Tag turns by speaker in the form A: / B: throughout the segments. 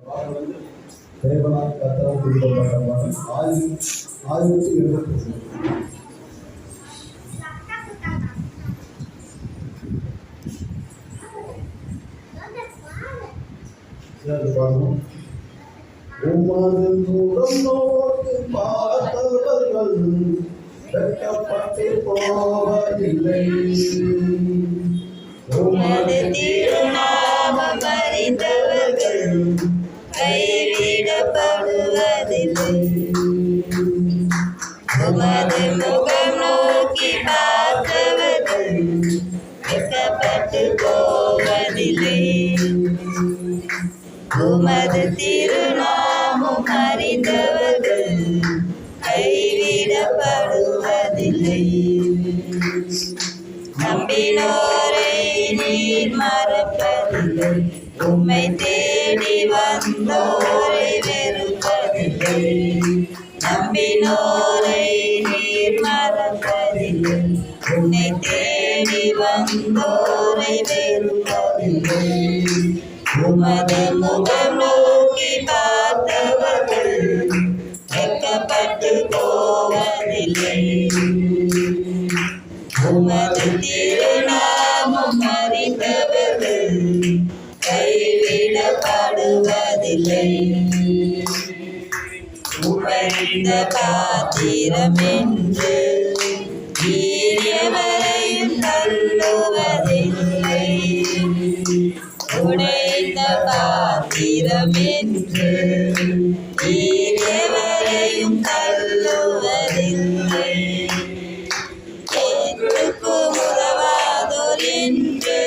A: தேவனால் கர்த்தரால் குறிக்கப்பட்ட பாடல் 1080. பாடணும். உமது முகம் நோக்கி பார்த்தவர்கள் வெட்கப்பட்டு போவதில்லை.
B: உமது திருநாமம் அறிந்தவர்கள் கைவிடப்படுவதில்லை. உமது முகம் நோக்கி பார்த்தவர்கள் வெட்கப்பட்டு போவதில்லை. உமது திருநாமம் அறிந்தவர்கள் கைவிடப்படுவதில்லை. நம்பினோரை நீர் மறப்பதில்லை. உம்மை தேடி வந்தோரை வெறுப்பதில்லை. நம்பினோரை நீர் மறப்பதில்லை. உன்னை தேடி வந்தோரை வெறுப்பதில்லை. உமது முகம் நோக்கி பார்த்தவர்கள் வெட்கப்பட்டு போவதில்லை. உமது திருநாமம் அறிந்தவர்கள் கைவிடப்படுவதில்லை. உடைந்த பாத்திரம் என்று எவரையும் தள்ளுவதில்லை. உடைந்த பாத்திரம் என்று எவரையும் தள்ளுவதில்லை. உதவாதோர் என்று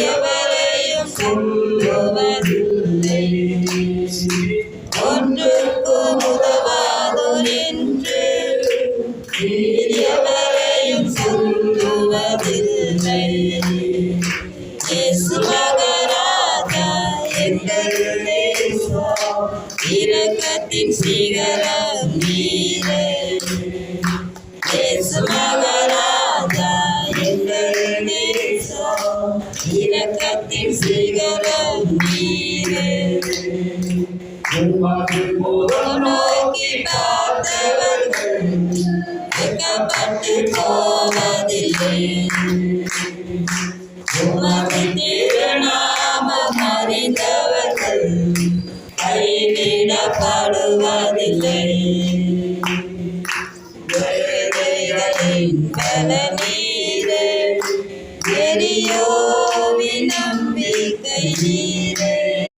B: எவரையும் சொல்லுவதில்லை. ஒன்றுக்கும் உதவாதோர் என்று எவரையும் சொல்லுவதில்லை. இயேசு மகராஜா எங்கள் தேசம் இரக்கத்தின் சிகரம் நீரே. இயேசு மகராஜா எங்கள் தேசம் இரக்கத்தின் சிகரம் நீரே. நோக்கி பார்த்தவர்கள் வெட்கப்பட்டு